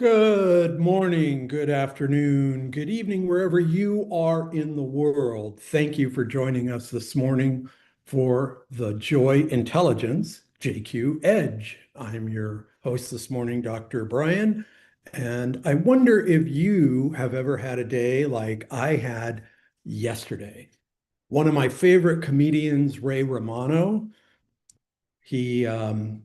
Good morning, good afternoon, good evening, wherever you are in the world. Thank you for joining us this morning for the Joy Intelligence JQ Edge. I'm your host this morning, Dr. Brian, and I wonder if you have ever had a day like I had yesterday. One of my favorite comedians, Ray Romano, he from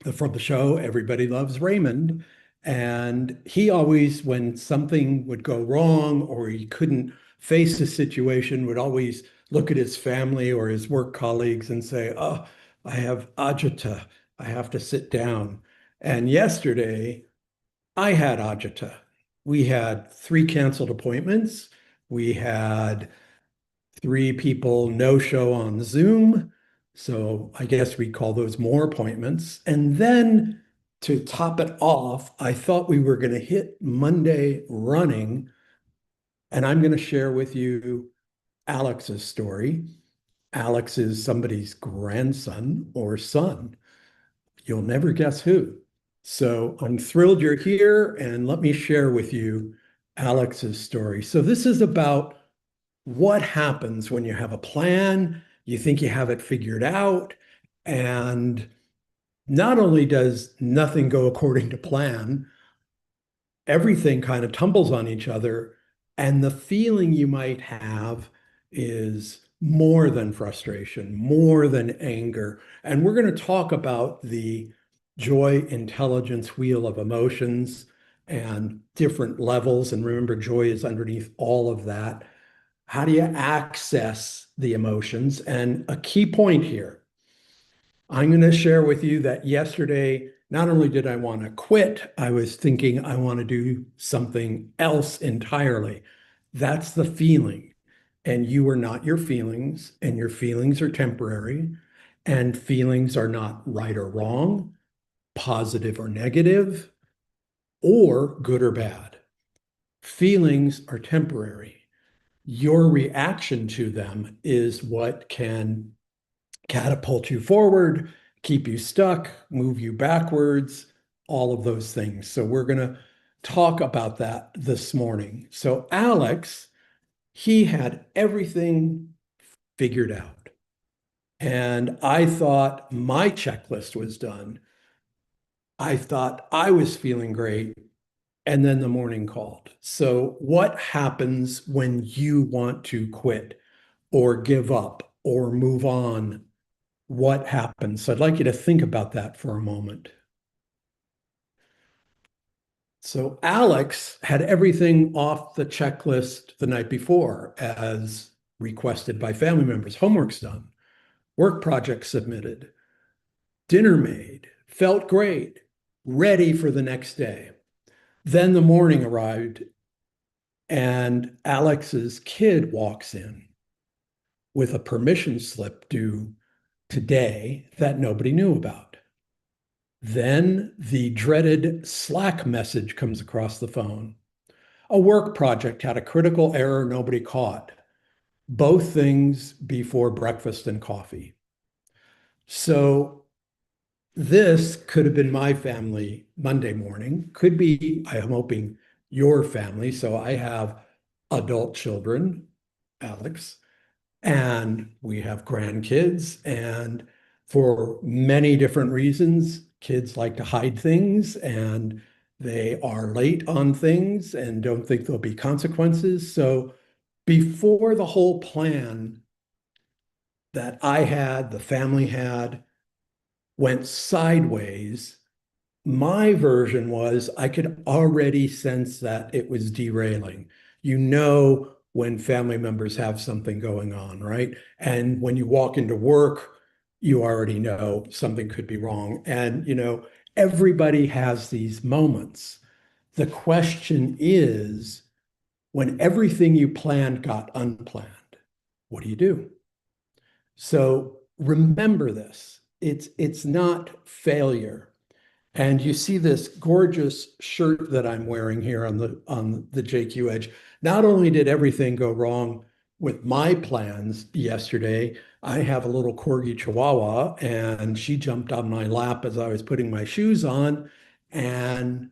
the show Everybody Loves Raymond. And he always, when something would go wrong or he couldn't face a situation, would always look at his family or his work colleagues and say, "Oh, I have agita. I have to sit down." And yesterday, I had agita. We had three canceled appointments. We had three people no show on Zoom. So I guess we call those more appointments. And then to top it off, I thought we were going to hit Monday running. And I'm going to share with you Alex's story. Alex is somebody's grandson or son. You'll never guess who. So I'm thrilled you're here. And let me share with you Alex's story. So this is about what happens when you have a plan, you think you have it figured out, and not only does nothing go according to plan, everything kind of tumbles on each other. And the feeling you might have is more than frustration, more than anger. And we're going to talk about the joy intelligence wheel of emotions and different levels. And remember, joy is underneath all of that. How do you access the emotions? And a key point here, I'm going to share with you that yesterday, not only did I want to quit, I was thinking I want to do something else entirely. That's the feeling. And you are not your feelings, and your feelings are temporary, and feelings are not right or wrong, positive or negative, or good or bad. Feelings are temporary. Your reaction to them is what can catapult you forward, keep you stuck, move you backwards, all of those things. So we're going to talk about that this morning. So Alex, he had everything figured out. And I thought my checklist was done. I thought I was feeling great. And then the morning called. So, what happens when you want to quit or give up or move on? What happens? So I'd like you to think about that for a moment. So Alex had everything off the checklist the night before, as requested by family members. Homework's done, work project submitted, dinner made, felt great, ready for the next day. Then the morning arrived, and Alex's kid walks in with a permission slip due today that nobody knew about. Then the dreaded Slack message comes across the phone. A work project had a critical error nobody caught. Both things before breakfast and coffee. So this could have been my family Monday morning, could be, I'm hoping, your family. So I have adult children, Alex, and we have grandkids. And for many different reasons, kids like to hide things and they are late on things and don't think there'll be consequences. So before the whole plan that I had, the family had, went sideways, my version was I could already sense that it was derailing. You know, when family members have something going on, right? And when you walk into work, you already know something could be wrong. And, everybody has these moments. The question is, when everything you planned got unplanned, what do you do? So remember this. It's not failure. And you see this gorgeous shirt that I'm wearing here on the JQ Edge. Not only did everything go wrong with my plans yesterday, I have a little corgi chihuahua and she jumped on my lap as I was putting my shoes on. And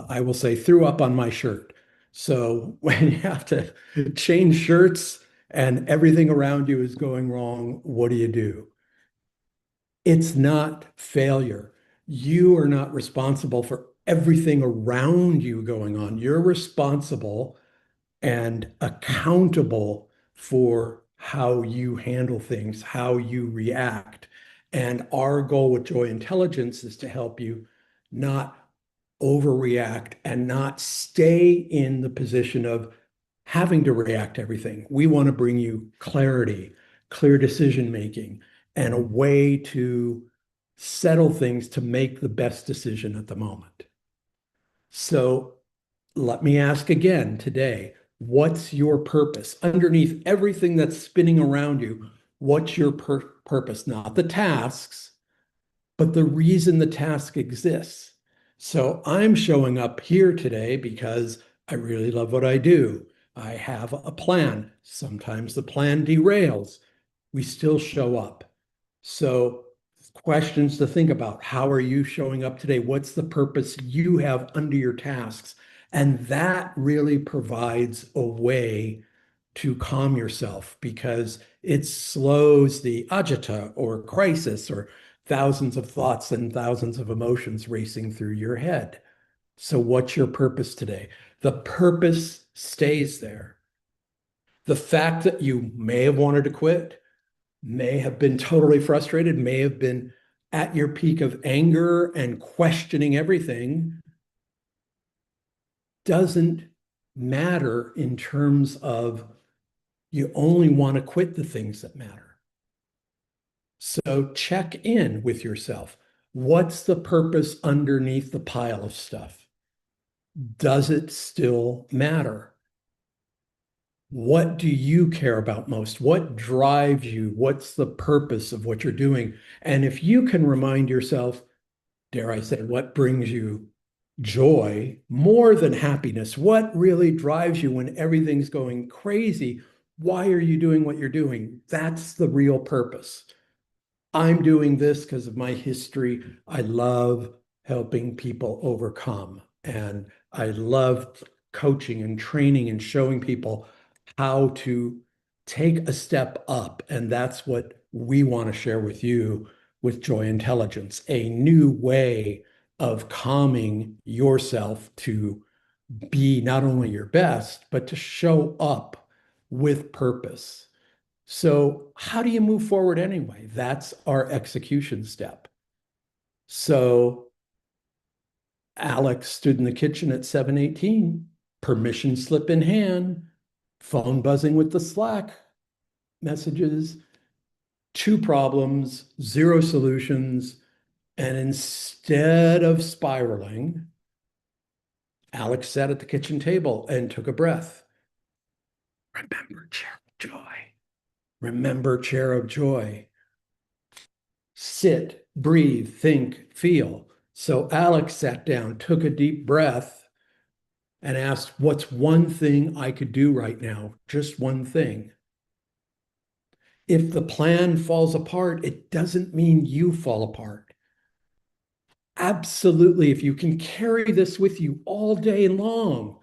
I will say, threw up on my shirt. So when you have to change shirts and everything around you is going wrong, what do you do? It's not failure. You are not responsible for everything around you going on. You're responsible and accountable for how you handle things, how you react. And our goal with Joy Intelligence is to help you not overreact and not stay in the position of having to react to everything. We want to bring you clarity, clear decision making, and a way to settle things to make the best decision at the moment. So let me ask again today, what's your purpose? Underneath everything that's spinning around you, what's your purpose? Not the tasks, but the reason the task exists. So I'm showing up here today because I really love what I do. I have a plan. Sometimes the plan derails. We still show up. So, questions to think about. How are you showing up today? What's the purpose you have under your tasks? And that really provides a way to calm yourself because it slows the agita or crisis or thousands of thoughts and thousands of emotions racing through your head. So, what's your purpose today? The purpose stays there. The fact that you may have wanted to quit, may have been totally frustrated, may have been at your peak of anger and questioning everything, doesn't matter in terms of you only want to quit the things that matter. So check in with yourself. What's the purpose underneath the pile of stuff? Does it still matter? What do you care about most? What drives you? What's the purpose of what you're doing? And if you can remind yourself, dare I say, what brings you joy more than happiness? What really drives you when everything's going crazy? Why are you doing what you're doing? That's the real purpose. I'm doing this because of my history. I love helping people overcome. And I love coaching and training and showing people how to take a step up. And that's what we want to share with you with Joy Intelligence, a new way of calming yourself to be not only your best, but to show up with purpose. So, how do you move forward anyway? That's our execution step. So, Alex stood in the kitchen at 7:18, permission slip in hand, phone buzzing with the Slack messages, two problems, zero solutions. And instead of spiraling, Alex sat at the kitchen table and took a breath. Remember, chair of joy. Remember, chair of joy. Sit, breathe, think, feel. So Alex sat down, took a deep breath, and asked, what's one thing I could do right now? Just one thing. If the plan falls apart, it doesn't mean you fall apart. Absolutely, if you can carry this with you all day long,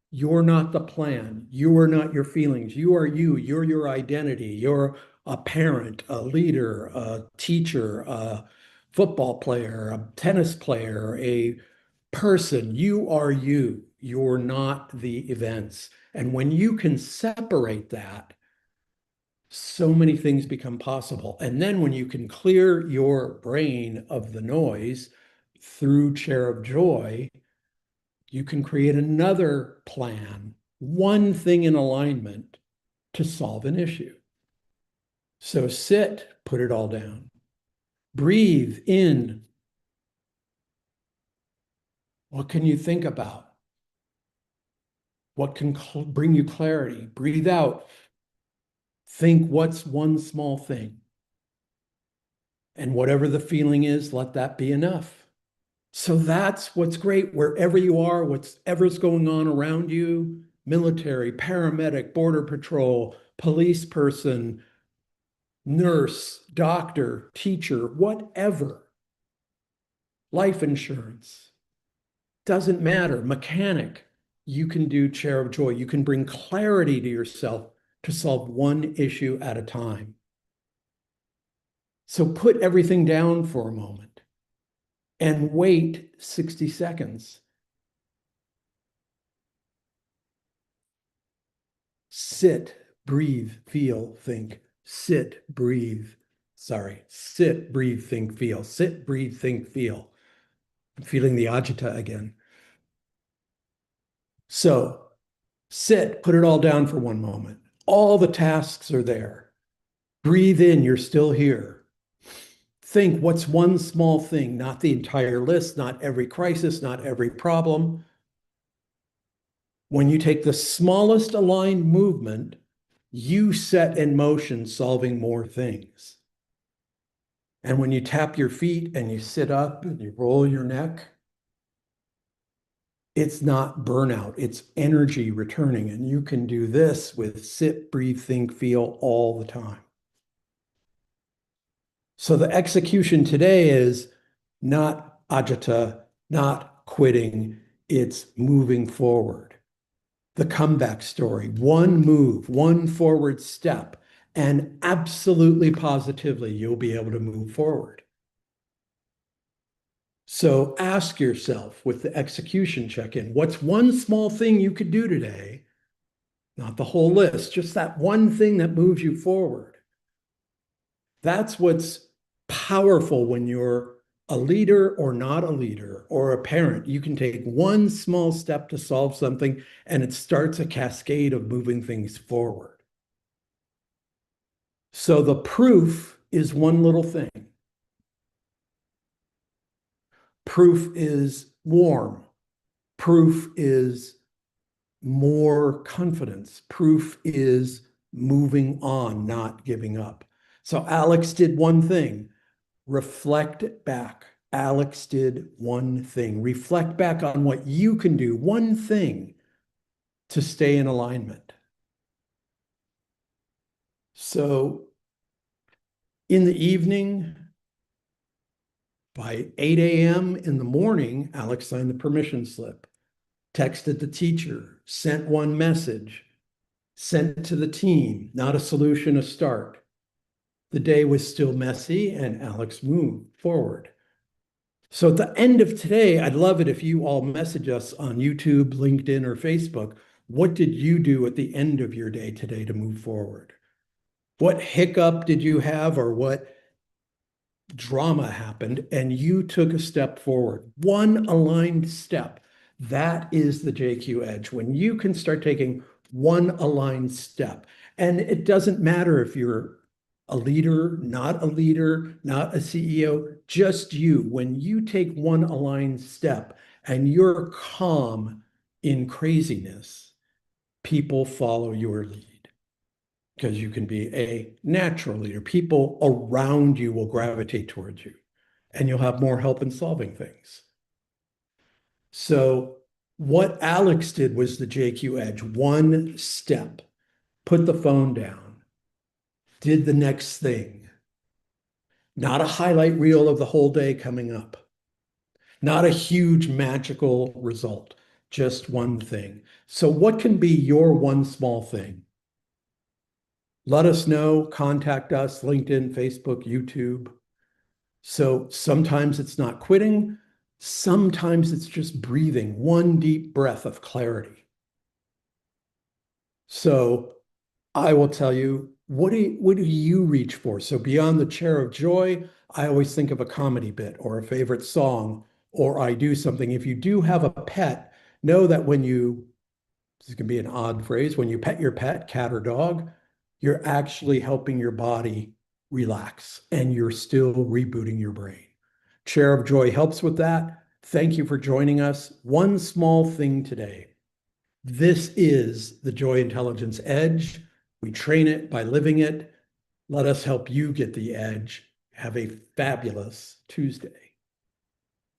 you're not the plan. You are not your feelings. You are you. You're your identity. You're a parent, a leader, a teacher, a football player, a tennis player, a person. You are you. You're not the events. And when you can separate that, so many things become possible. And then when you can clear your brain of the noise through Chair of Joy, you can create another plan, one thing in alignment to solve an issue. So sit, put it all down. Breathe in. What can you think about? What can bring you clarity? Breathe out. Think what's one small thing. And whatever the feeling is, let that be enough. So that's what's great wherever you are, whatever's going on around you, military, paramedic, border patrol, police person, nurse, doctor, teacher, whatever, life insurance. Doesn't matter. Mechanic, you can do chair of joy. You can bring clarity to yourself to solve one issue at a time. So put everything down for a moment and wait 60 seconds. Sit, breathe, feel, think. Sit, breathe. Sorry. Sit, breathe, think, feel. Sit, breathe, think, feel. I'm feeling the agita again. So sit, put it all down for one moment. All the tasks are there. Breathe in, you're still here. Think, what's one small thing, not the entire list, not every crisis, not every problem. When you take the smallest aligned movement, you set in motion solving more things. And when you tap your feet and you sit up and you roll your neck, it's not burnout, it's energy returning. And you can do this with sit, breathe, think, feel all the time. So the execution today is not agita, not quitting, it's moving forward. The comeback story, one move, one forward step, and absolutely positively, you'll be able to move forward. So ask yourself with the execution check-in, what's one small thing you could do today? Not the whole list, just that one thing that moves you forward. That's what's powerful when you're a leader or not a leader or a parent. You can take one small step to solve something and it starts a cascade of moving things forward. So the proof is one little thing. Proof is warm. Proof is more confidence. Proof is moving on, not giving up. So Alex did one thing. Reflect back. Alex did one thing. Reflect back on what you can do, one thing to stay in alignment. So in the evening, by 8 a.m. in the morning, Alex signed the permission slip, texted the teacher, sent one message, sent to the team, not a solution, a start. The day was still messy and Alex moved forward. So at the end of today, I'd love it if you all message us on YouTube, LinkedIn, or Facebook. What did you do at the end of your day today to move forward? What hiccup did you have, or what drama happened and you took a step forward? One aligned step. That is the JQ edge. When you can start taking one aligned step, and it doesn't matter if you're a leader, not a CEO, just you. When you take one aligned step and you're calm in craziness, people follow your lead because you can be a natural leader. People around you will gravitate towards you and you'll have more help in solving things. So what Alex did was the JQ edge, one step, put the phone down, did the next thing. Not a highlight reel of the whole day coming up. Not a huge magical result, just one thing. So what can be your one small thing? Let us know, contact us, LinkedIn, Facebook, YouTube. So sometimes it's not quitting, sometimes it's just breathing, one deep breath of clarity. So I will tell you, what do you reach for? So beyond the chair of joy, I always think of a comedy bit or a favorite song, or I do something. If you do have a pet, know that when you, this can be an odd phrase, when you pet your pet, cat or dog, you're actually helping your body relax and you're still rebooting your brain. Chair of Joy helps with that. Thank you for joining us. One small thing today. This is the Joy Intelligence Edge. We train it by living it. Let us help you get the edge. Have a fabulous Tuesday.